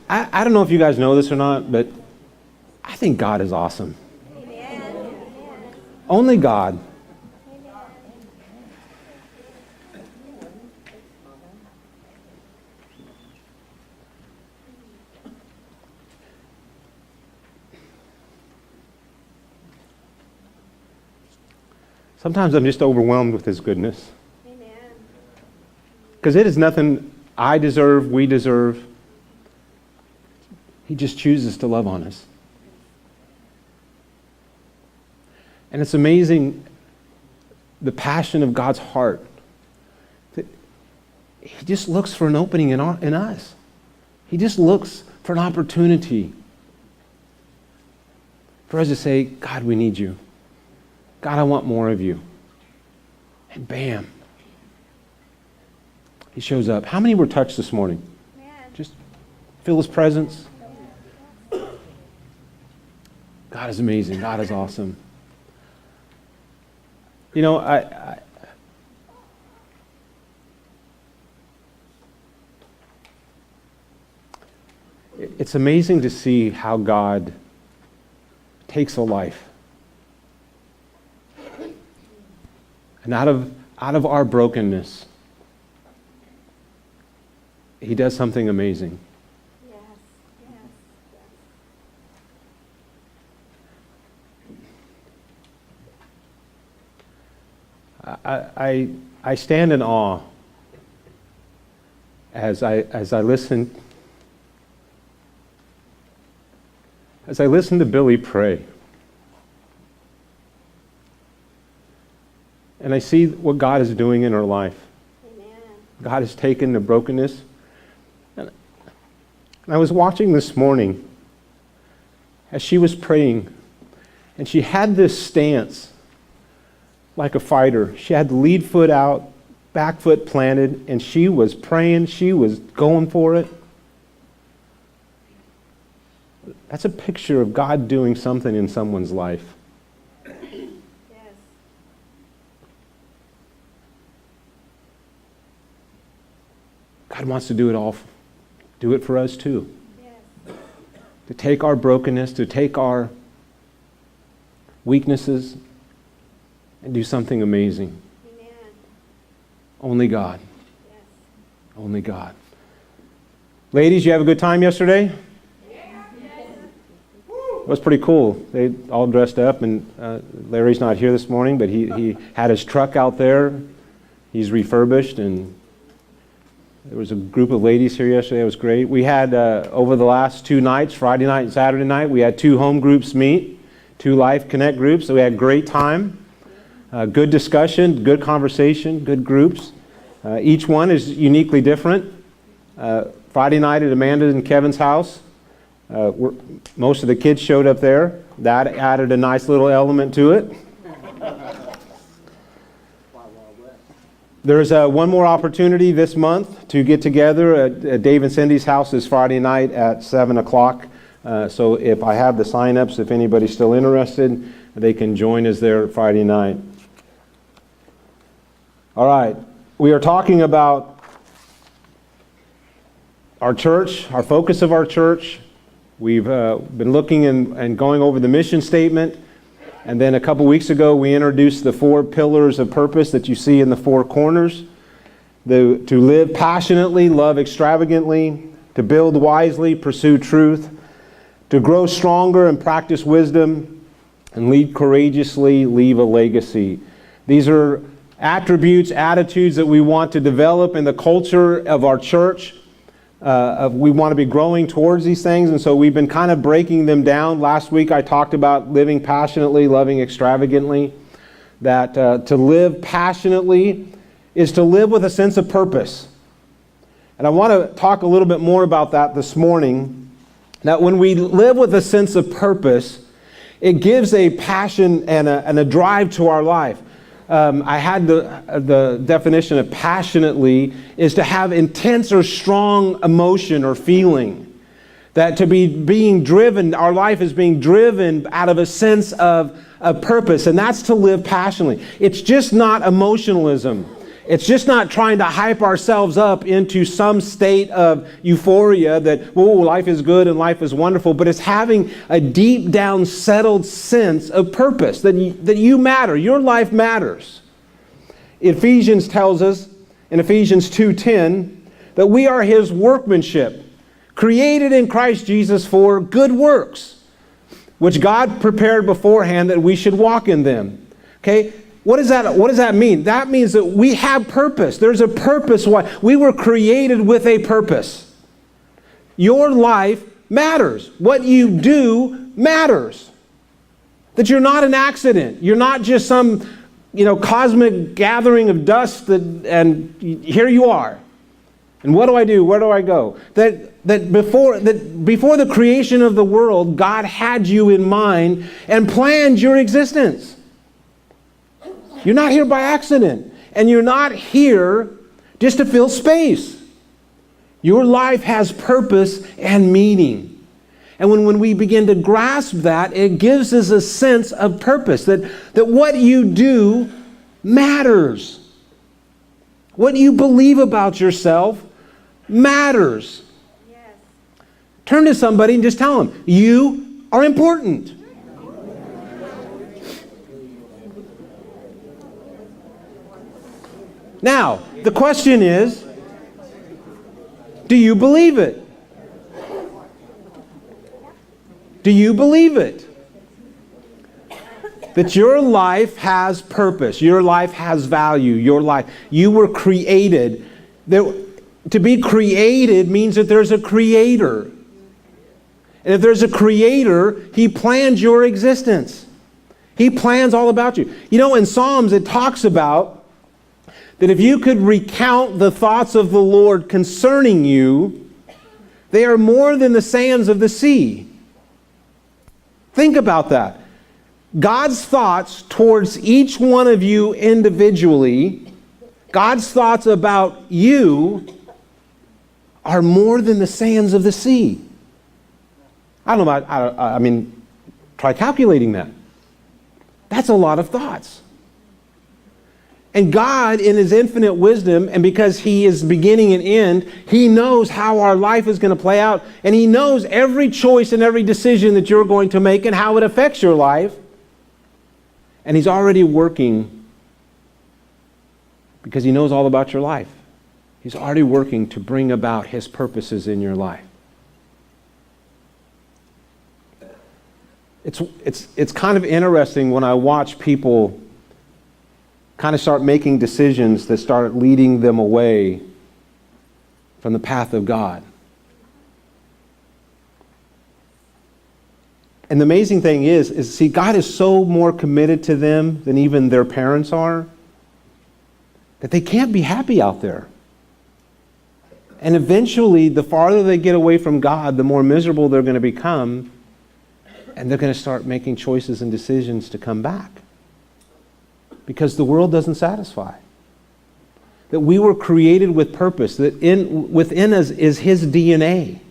I don't know if you guys know this or not, but I think God is awesome. Amen. Only God. Sometimes I'm just overwhelmed with His goodness. Because it is nothing I deserve, we deserve. He just chooses to love on us. And it's amazing the passion of God's heart. That He just looks for an opening in us. He just looks for an opportunity for us to say, God, we need you. God, I want more of you. And bam, He shows up. How many were touched this morning? Just feel His presence. God is amazing. God is awesome. You know, it's amazing to see how God takes a life. And out of our brokenness, He does something amazing. I stand in awe as I listen to Billy pray. And I see what God is doing in her life. Amen. God has taken the brokenness. And I was watching this morning as she was praying, and she had this stance like a fighter. She had the lead foot out, back foot planted, and she was praying. She was going for it. That's a picture of God doing something in someone's life. God wants to do it for us too. Yes. To take our brokenness, to take our weaknesses, and do something amazing. Amen. Only God. Yes. Only God. Ladies, you have a good time yesterday? Yeah. It was pretty cool. They all dressed up, and Larry's not here this morning, but he had his truck out there. He's refurbished, and there was a group of ladies here yesterday. It was great. We had, over the last 2 nights, Friday night and Saturday night, we had 2 home groups meet, 2 Life Connect groups, so we had a great time. Good discussion, good conversation, good groups. Each one is uniquely different. Friday night at Amanda and Kevin's house, most of the kids showed up there. That added a nice little element to it. There's one more opportunity this month to get together at Dave and Cindy's house this Friday night at 7 o'clock. So if I have the sign-ups, if anybody's still interested, they can join us there Friday night. All right, we are talking about our church, our focus of our church. We've been looking and going over the mission statement. And then a couple weeks ago, we introduced the 4 pillars of purpose that you see in the 4 corners. To live passionately, love extravagantly, to build wisely, pursue truth, to grow stronger and practice wisdom, and lead courageously, leave a legacy. These are attributes, attitudes that we want to develop in the culture of our church. We want to be growing towards these things, and so we've been kind of breaking them down. Last week I talked about living passionately, loving extravagantly. That to live passionately is to live with a sense of purpose. And I want to talk a little bit more about that this morning. That when we live with a sense of purpose, it gives a passion and a drive to our life. I had the definition of passionately is to have intense or strong emotion or feeling, That to be being driven, our life is being driven out of a sense of purpose, and that's to live passionately. It's just not emotionalism. It's just not trying to hype ourselves up into some state of euphoria that, oh, life is good and life is wonderful, but it's having a deep down settled sense of purpose, that you matter, your life matters. Ephesians tells us in Ephesians 2:10 that we are His workmanship, created in Christ Jesus for good works, which God prepared beforehand that we should walk in them. Okay? What does that mean? That means that we have purpose. There's a purpose why we were created with a purpose. Your life matters. What you do matters. That you're not an accident. You're not just some, cosmic gathering of dust and here you are. And what do I do? Where do I go? That before the creation of the world, God had you in mind and planned your existence. You're not here by accident. And you're not here just to fill space. Your life has purpose and meaning. And when we begin to grasp that, it gives us a sense of purpose. That what you do matters. What you believe about yourself matters. Yes. Turn to somebody and just tell them, you are important. Now, the question is, do you believe it? Do you believe it? That your life has purpose, your life has value, you were created. To be created means that there's a creator. And if there's a creator, He planned your existence. He plans all about you. In Psalms it talks about that if you could recount the thoughts of the Lord concerning you, they are more than the sands of the sea. Think about that. God's thoughts towards each one of you individually, God's thoughts about you are more than the sands of the sea. I don't know, try calculating that. That's a lot of thoughts. And God, in His infinite wisdom, and because He is beginning and end, He knows how our life is going to play out. And He knows every choice and every decision that you're going to make and how it affects your life. And He's already working because He knows all about your life. He's already working to bring about His purposes in your life. It's kind of interesting when I watch people kind of start making decisions that start leading them away from the path of God. And the amazing thing is see, God is so more committed to them than even their parents are, that they can't be happy out there. And eventually, the farther they get away from God, the more miserable they're going to become, and they're going to start making choices and decisions to come back. Because the world doesn't satisfy. That we were created with purpose, that within us is His DNA.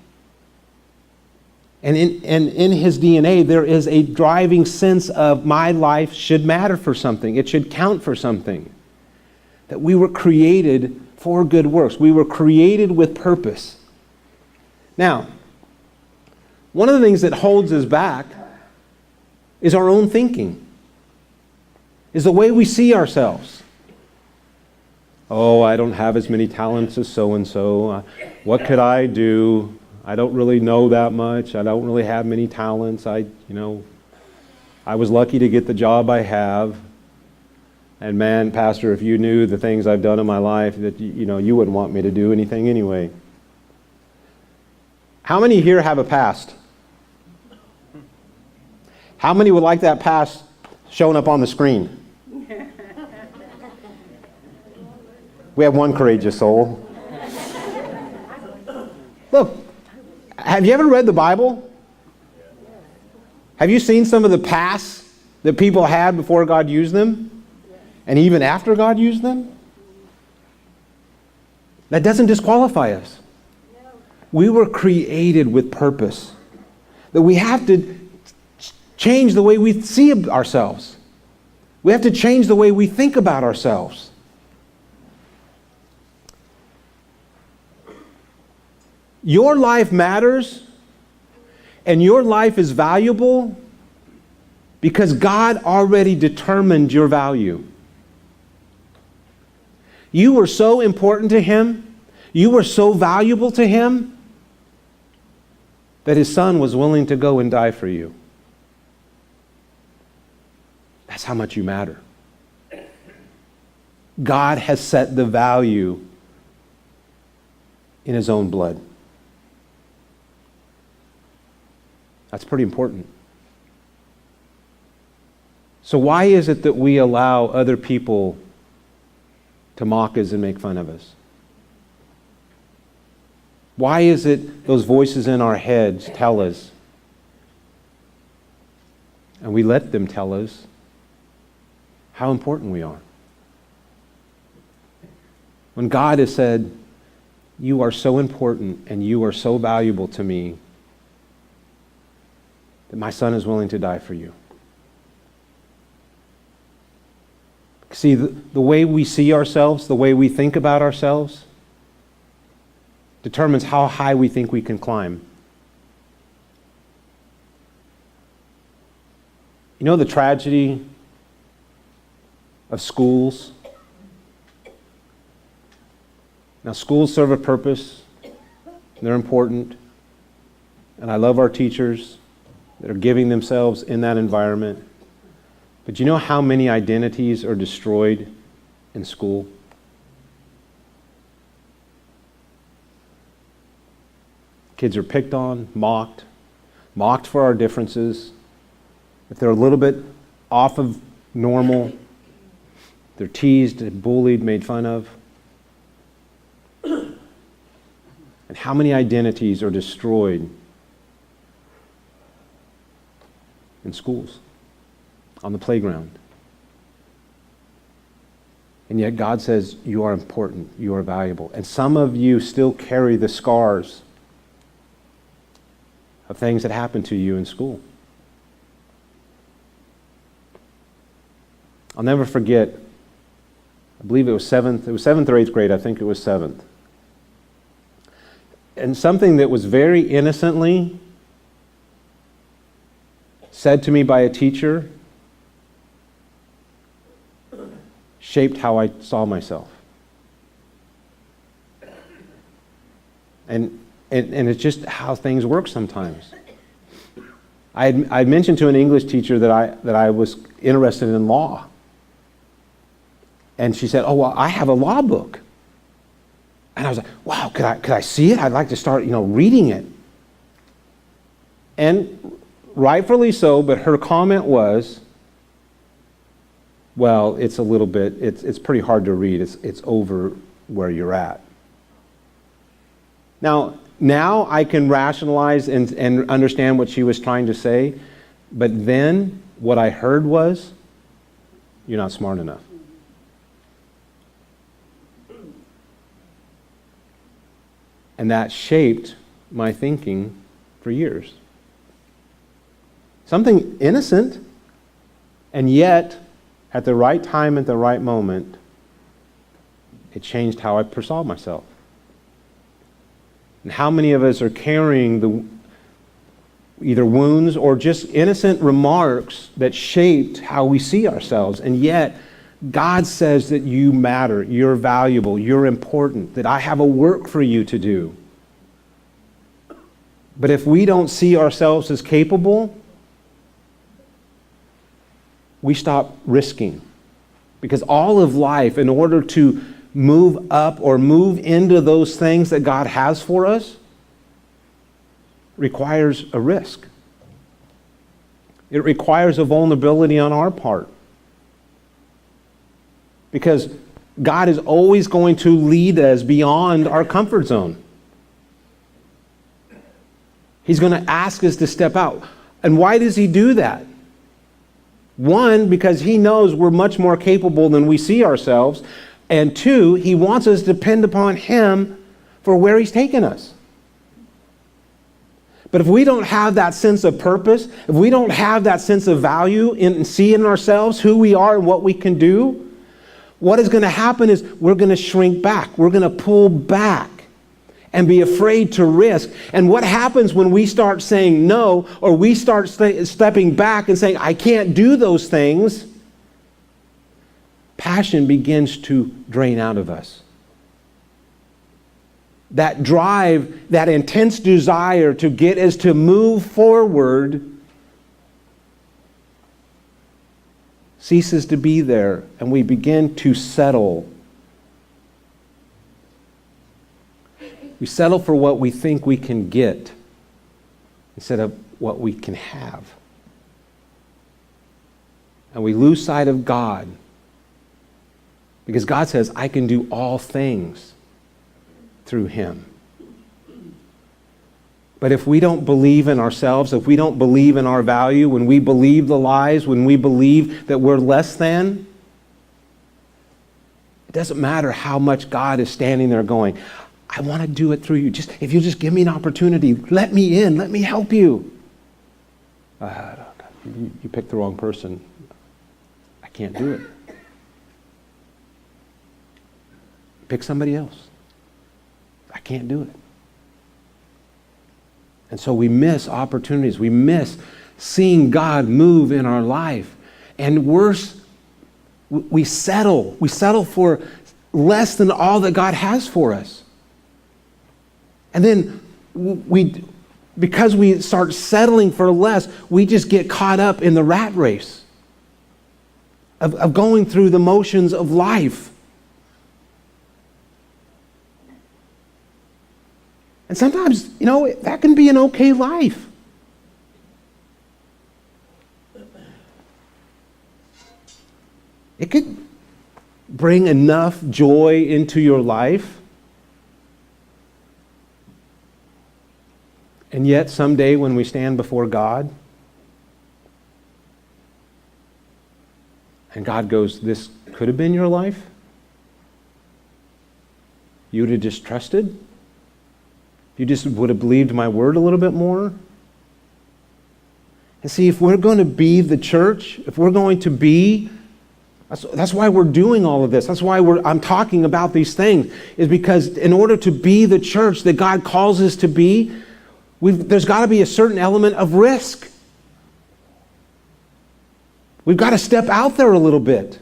And in His DNA, there is a driving sense of my life should matter for something. It should count for something. That we were created for good works. We were created with purpose. Now, one of the things that holds us back is our own thinking. Is the way we see ourselves. Oh, I don't have as many talents as so-and-so. What could I do? I don't really know that much. I don't really have many talents. I was lucky to get the job I have. And man, Pastor, if you knew the things I've done in my life, that you wouldn't want me to do anything anyway. How many here have a past? How many would like that past showing up on the screen? We have one courageous soul. Look, have you ever read the Bible? Have you seen some of the pasts that people had before God used them? And even after God used them? That doesn't disqualify us. we were created with purpose. That we have to change the way we see ourselves. We have to change the way we think about ourselves. Your life matters, and your life is valuable because God already determined your value. You were so important to Him, you were so valuable to Him, that His Son was willing to go and die for you. That's how much you matter. God has set the value in His own blood. That's pretty important. So why is it that we allow other people to mock us and make fun of us? Why is it those voices in our heads tell us, and we let them tell us how important we are? When God has said, you are so important and you are so valuable to me that my Son is willing to die for you. See, the way we see ourselves, the way we think about ourselves, determines how high we think we can climb. You know the tragedy of schools? Now, schools serve a purpose. They're important. And I love our teachers that are giving themselves in that environment. But you know how many identities are destroyed in school? Kids are picked on, mocked for our differences. If they're a little bit off of normal, they're teased, bullied, made fun of. And how many identities are destroyed in schools, on the playground? And yet God says, you are important, you are valuable. And some of you still carry the scars of things that happened to you in school. I'll never forget, I believe it was seventh or 8th grade, I think it was 7th. And something that was very innocently said to me by a teacher shaped how I saw myself. And it's just how things work sometimes. I mentioned to an English teacher that I was interested in law. And she said, oh, well, I have a law book. And I was like, wow, could I see it? I'd like to start, reading it. And rightfully so, but her comment was, well, it's a little bit, it's pretty hard to read. It's over where you're at. Now I can rationalize and understand what she was trying to say, but then what I heard was, you're not smart enough. And that shaped my thinking for years. Something innocent, and yet, at the right time, at the right moment, it changed how I perceived myself. And how many of us are carrying either wounds or just innocent remarks that shaped how we see ourselves, and yet God says that you matter, you're valuable, you're important, that I have a work for you to do. But if we don't see ourselves as capable, we stop risking. Because all of life, in order to move up or move into those things that God has for us, requires a risk. It requires a vulnerability on our part. Because God is always going to lead us beyond our comfort zone. He's going to ask us to step out. And why does He do that? One, because He knows we're much more capable than we see ourselves. And two, He wants us to depend upon Him for where He's taken us. But if we don't have that sense of purpose, if we don't have that sense of value in seeing ourselves, who we are and what we can do, what is going to happen is we're going to shrink back. We're going to pull back and be afraid to risk. And what happens when we start saying no, or we start stepping back and saying, I can't do those things, passion begins to drain out of us. That drive, that intense desire to get us to move forward ceases to be there, and we begin to settle. We settle for what we think we can get instead of what we can have. And we lose sight of God, because God says, I can do all things through Him. But if we don't believe in ourselves, if we don't believe in our value, when we believe the lies, when we believe that we're less than, it doesn't matter how much God is standing there going, I want to do it through you. If you'll just give me an opportunity, let me in, let me help you. You picked the wrong person. I can't do it. Pick somebody else. I can't do it. And so we miss opportunities. We miss seeing God move in our life. And worse, we settle. We settle for less than all that God has for us. And then because we start settling for less, we just get caught up in the rat race of going through the motions of life. And sometimes, that can be an okay life. It could bring enough joy into your life. And yet, someday when we stand before God, and God goes, this could have been your life? You would have just trusted? You just would have believed my word a little bit more? And see, if we're going to be the church, if we're going to be, that's why we're doing all of this. That's why I'm talking about these things, is because in order to be the church that God calls us to be, there's got to be a certain element of risk. We've got to step out there a little bit.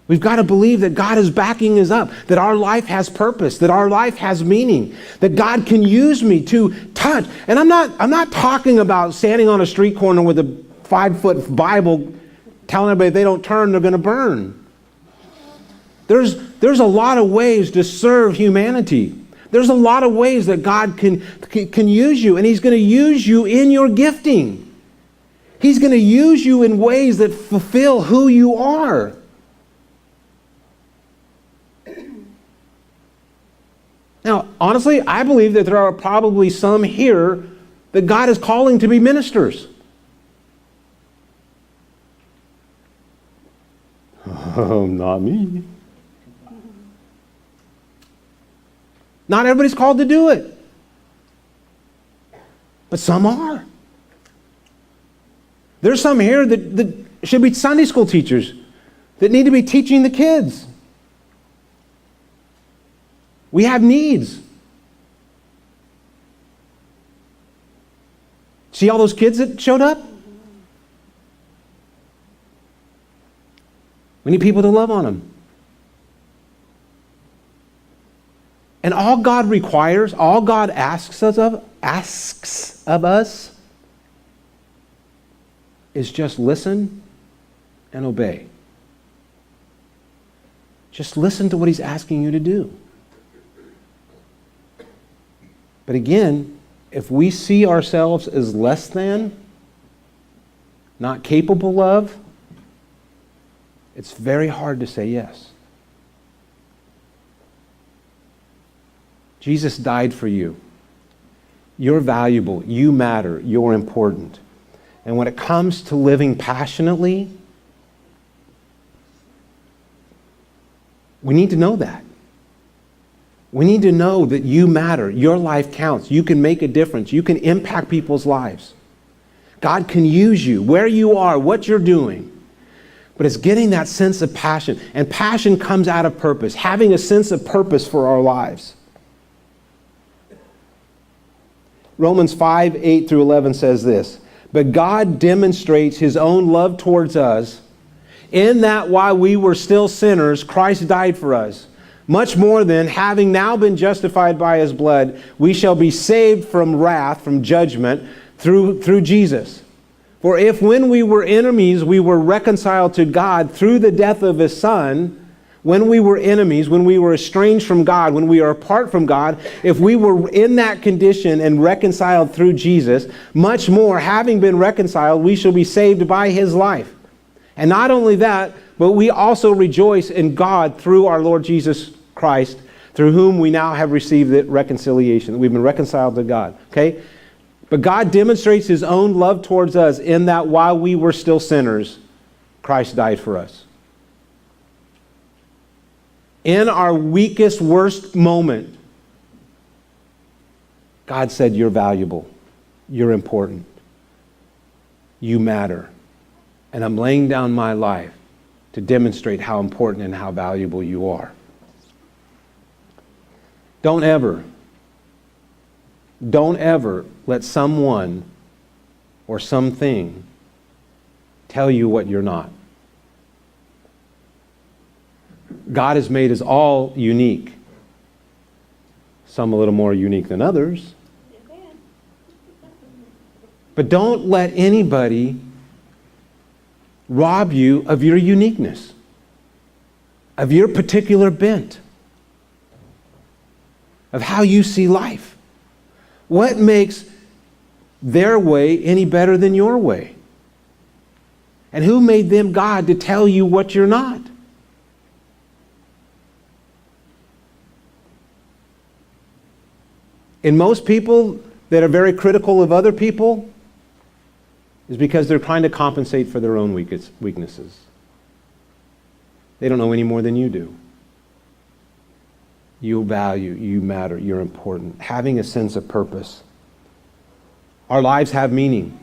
We've got to believe that God is backing us up, that our life has purpose, that our life has meaning, that God can use me to touch. And I'm not talking about standing on a street corner with a 5-foot Bible telling everybody if they don't turn, they're going to burn. There's a lot of ways to serve humanity. There's a lot of ways that God can use you, and He's going to use you in your gifting. He's going to use you in ways that fulfill who you are. Now, honestly, I believe that there are probably some here that God is calling to be ministers. Oh, not me. Not everybody's called to do it. But some are. There's some here that should be Sunday school teachers that need to be teaching the kids. We have needs. See all those kids that showed up? We need people to love on them. And all God requires, all God asks of us is just listen and obey. Just listen to what He's asking you to do. But again, if we see ourselves as less than, not capable of, it's very hard to say yes. Jesus died for you. You're valuable. You matter. You're important. And when it comes to living passionately, we need to know that. We need to know that you matter. Your life counts. You can make a difference. You can impact people's lives. God can use you where you are, what you're doing. But it's getting that sense of passion. And passion comes out of purpose, having a sense of purpose for our lives. Romans 5:8-11 says this, "But God demonstrates his own love towards us in that while we were still sinners, Christ died for us. Much more than, having now been justified by his blood, we shall be saved from wrath, from judgment, through Jesus. For if when we were enemies, we were reconciled to God through the death of his Son, when we were enemies, when we were estranged from God, when we are apart from God, if we were in that condition and reconciled through Jesus, much more, having been reconciled, we shall be saved by his life. And not only that, but we also rejoice in God through our Lord Jesus Christ, through whom we now have received the reconciliation. We've been reconciled to God. Okay? But God demonstrates his own love towards us in that while we were still sinners, Christ died for us. In our weakest, worst moment, God said, you're valuable. You're important. You matter. And I'm laying down my life to demonstrate how important and how valuable you are. Don't ever let someone or something tell you what you're not. God has made us all unique. Some a little more unique than others. But don't let anybody rob you of your uniqueness, of your particular bent, of how you see life. What makes their way any better than your way? And who made them God to tell you what you're not? And most people that are very critical of other people is because they're trying to compensate for their own weaknesses. They don't know any more than you do. You value, you matter, you're important. Having a sense of purpose. Our lives have meaning.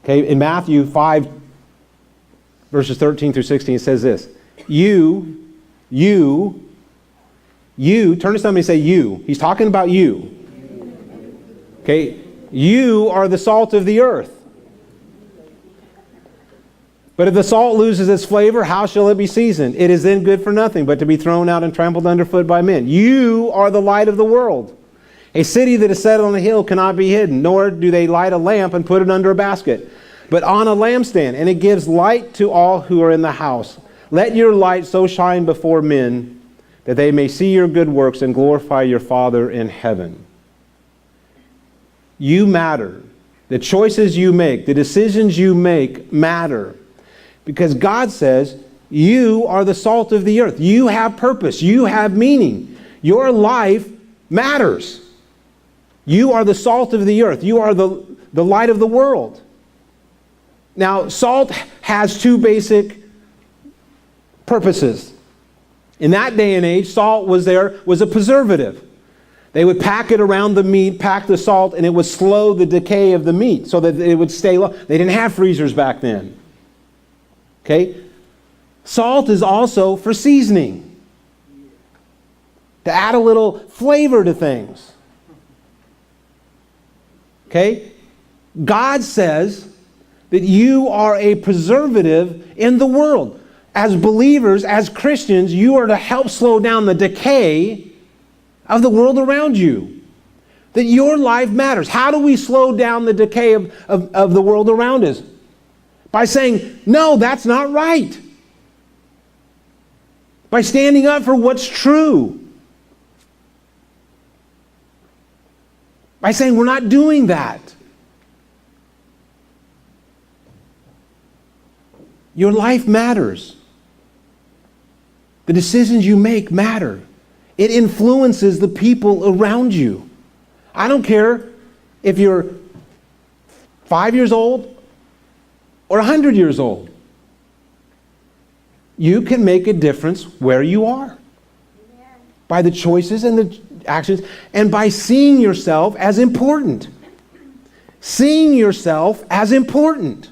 Okay, in Matthew 5, verses 13 through 16, it says this. You, turn to somebody and say you. He's talking about you. Okay, you are the salt of the earth. But if the salt loses its flavor, how shall it be seasoned? It is then good for nothing, but to be thrown out and trampled underfoot by men. You are the light of the world. A city that is set on a hill cannot be hidden, nor do they light a lamp and put it under a basket, but on a lampstand, and it gives light to all who are in the house. Let your light so shine before men that they may see your good works and glorify your Father in heaven. You matter. The choices you make, the decisions you make matter. Because God says, you are the salt of the earth. You have purpose. You have meaning. Your life matters. You are the salt of the earth. You are the light of the world. Now, salt has two basic purposes. In that day and age, salt was a preservative. They would pack it around the meat, pack the salt, and it would slow the decay of the meat so that it would stay long. They didn't have freezers back then. Okay? Salt is also for seasoning. To add a little flavor to things. Okay? God says that you are a preservative in the world. As believers, as Christians, you are to help slow down the decay of the world around you. That your life matters. How do we slow down the decay of the world around us? By saying, no, that's not right. By standing up for what's true. By saying, we're not doing that. Your life matters. The decisions you make matter. It influences the people around you. I don't care if you're 5 years old or 100 years old. You can make a difference where you are. by the choices and the actions, and by seeing yourself as important. Seeing yourself as important.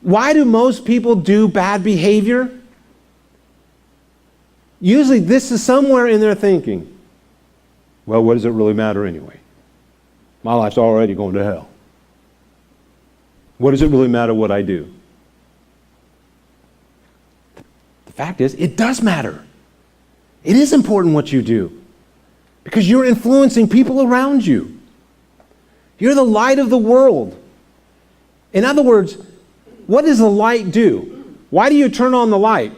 Why do most people do bad behavior? Usually this is somewhere in their thinking. Well, what does it really matter anyway? My life's already going to hell. What does it really matter what I do? The fact is, it does matter. It is important what you do, because you're influencing people around you. You're the light of the world. In other words, what does the light do? Why do you turn on the light?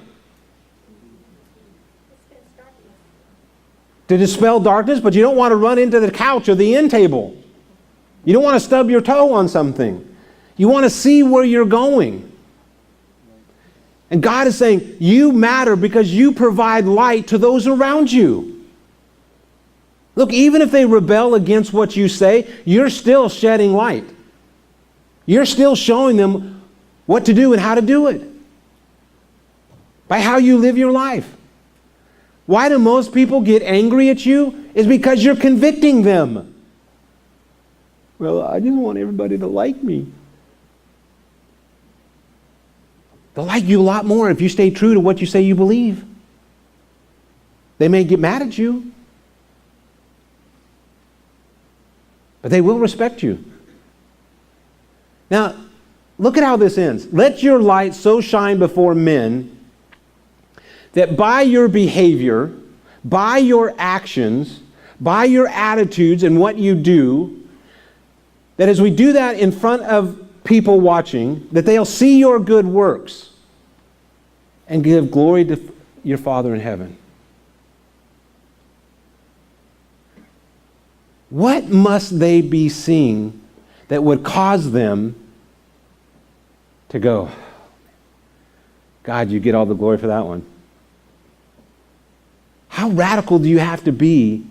To dispel darkness, but you don't want to run into the couch or the end table. You don't want to stub your toe on something. You want to see where you're going. And God is saying, you matter because you provide light to those around you. Look, even if they rebel against what you say, you're still shedding light. You're still showing them what to do and how to do it. By how you live your life. Why do most people get angry at you? It's because you're convicting them. Well, I just want everybody to like me. They'll like you a lot more if you stay true to what you say you believe. They may get mad at you, but they will respect you. Now, look at how this ends. Let your light so shine before men that by your behavior, by your actions, by your attitudes and what you do, that as we do that in front of people watching, that they'll see your good works and give glory to your Father in heaven. What must they be seeing that would cause them to go, God, you get all the glory for that one? How radical do you have to be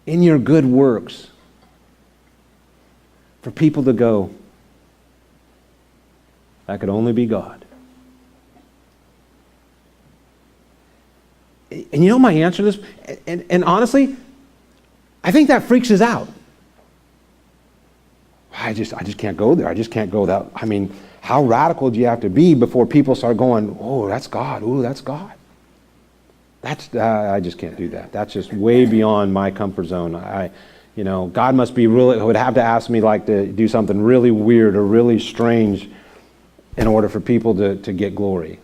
in your good works for people to go, that could only be God? And you know my answer to this? And honestly, I think that freaks us out. I just can't go there. I just can't go that. I mean, how radical do you have to be before people start going, oh, that's God. Oh, that's God. I just can't do that. That's just way beyond my comfort zone. God must be would have to ask me like to do something really weird or really strange in order for people to get glory.